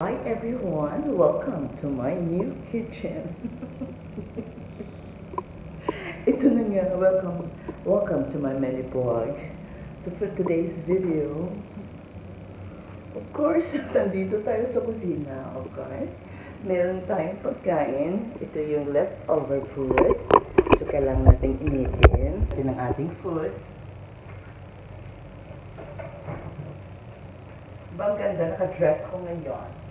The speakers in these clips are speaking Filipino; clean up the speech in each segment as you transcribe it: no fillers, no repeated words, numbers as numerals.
Hi everyone, welcome to my new kitchen. Ito na nga, welcome to my mini vlog. So for today's video, of course, nandito tayo sa kusina, of course. Meron tayong pagkain. Ito yung leftover food. So kailangan natin initin. Ito ang ating food. Bang ganda, naka-dress ko ngayon.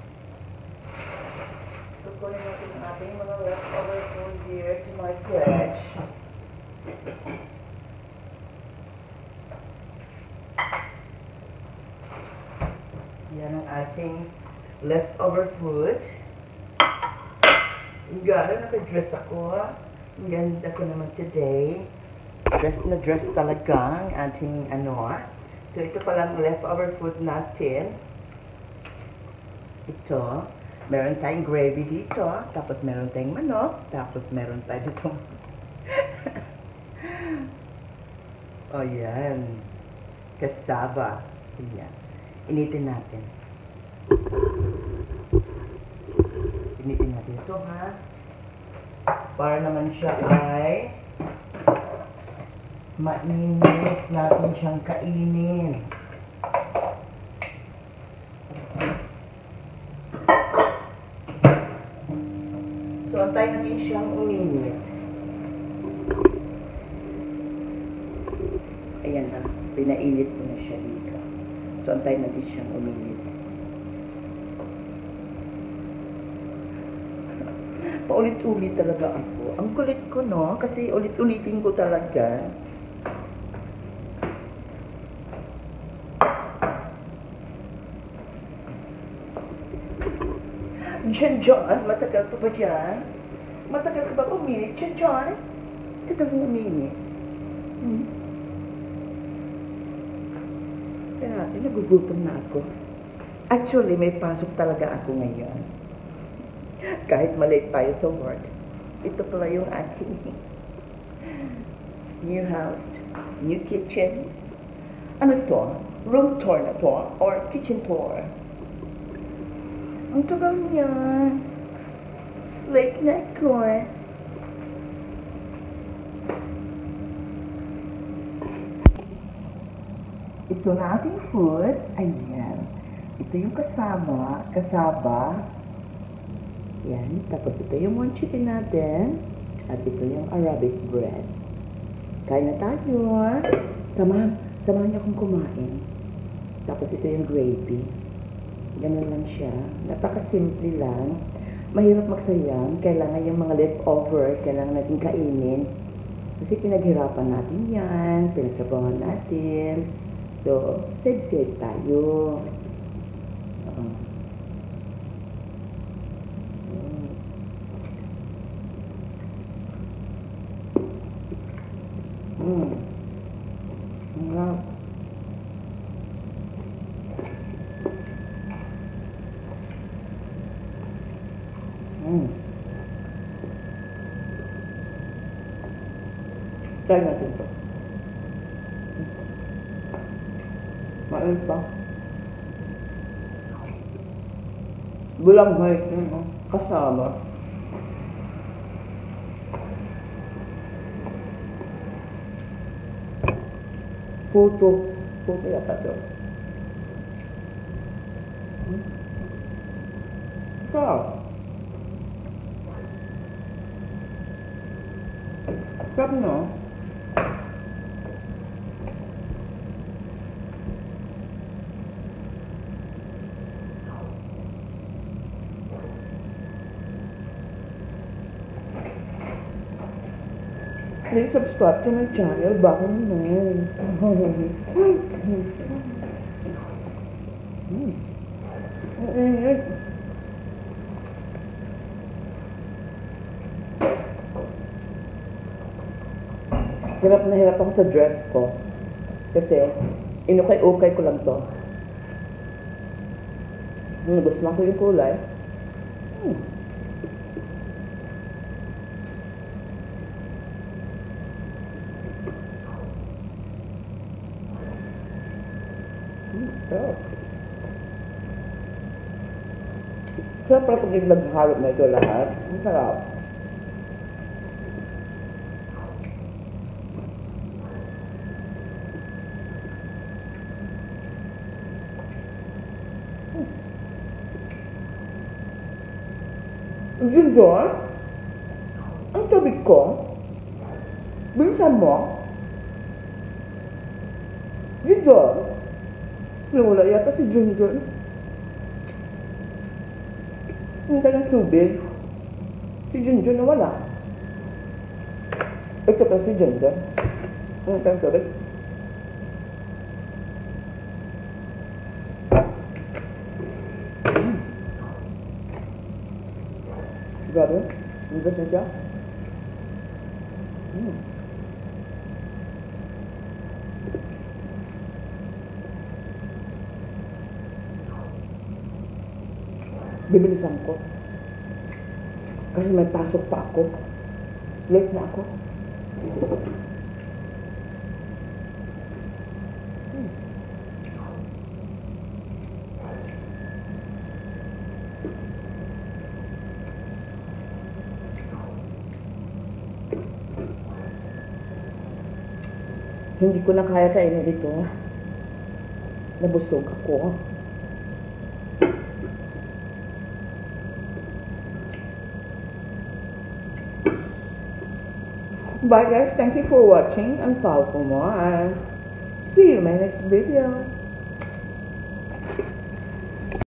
Kukunin natin ang ating mga leftover food here to my fridge. Yan ang ating leftover food. Gano'n, naka-dress ako. Ang ganda ko naman today. Dress na dress talaga ang ating So ito palang leftover food natin. Ito. Meron tayong gravy dito, tapos meron tayong manok, tapos meron tayo dito. O yan. Kasaba. Ayan. Initin natin. Initin natin ito, ha? Para naman siya ay mainit natin siyang kainin. So, antayin natin siyang uminit. Ayan na. Pinainit ko na siya dito. So, antayin natin siyang uminit. Paulit-ulit talaga ako. Ang kulit ko, no? Kasi ulit-ulitin ko talaga. John, matagal pa ba dyan? Matagal ka ba uminit? John? Matagal mo uminit. Kaya natin, nagugutom na ako. Actually, may pasok talaga ako ngayon. Kahit malate tayo sa work. Ito pala yung aking new house, new kitchen. Ano to? Room tour na to? Or kitchen tour? Ang tagal niya. Late night ko eh. Ito na ating food. Ayan. Ito yung kasaba. Ayan. Tapos ito yung monchiti natin. At ito yung Arabic bread. Kain na tayo. Samahan niyo akong kumain. Tapos ito yung gravy. Ganun lang siya. Napakasimple lang. Mahirap magsayang. Kailangan yung mga leftover, kailangan natin kainin. Kasi pinaghirapan natin yan. Pinagtrabahan natin. So, save tayo. Wow. Try natin ito. Mainit pa. Bulanghay. Kasama. Puto yata ito. Sarap. Sarap, no? Please subscribe to my channel. Baka naman. Hirap na hirap ako sa dress ko. Kasi, inukay-ukay ko lang to. Gusto ko yung kulay. Oh. Siyempre, pag nagharap na ito lahat, ang sarap. Junior, ang tubig ko, bilisan mo. Junior, wala yata si Junior. Hindi ng tubig. Si Junior na wala. Ito pa si Junior. Hindi ng tubig. Grabe, hindi na siya. Bibilisan ko. Kasi may pasok pa ako. Late na ako. Hindi ko na kaya kainin ito. Nabusog ako. Bye guys, thank you for watching and follow for more and see you in my next video.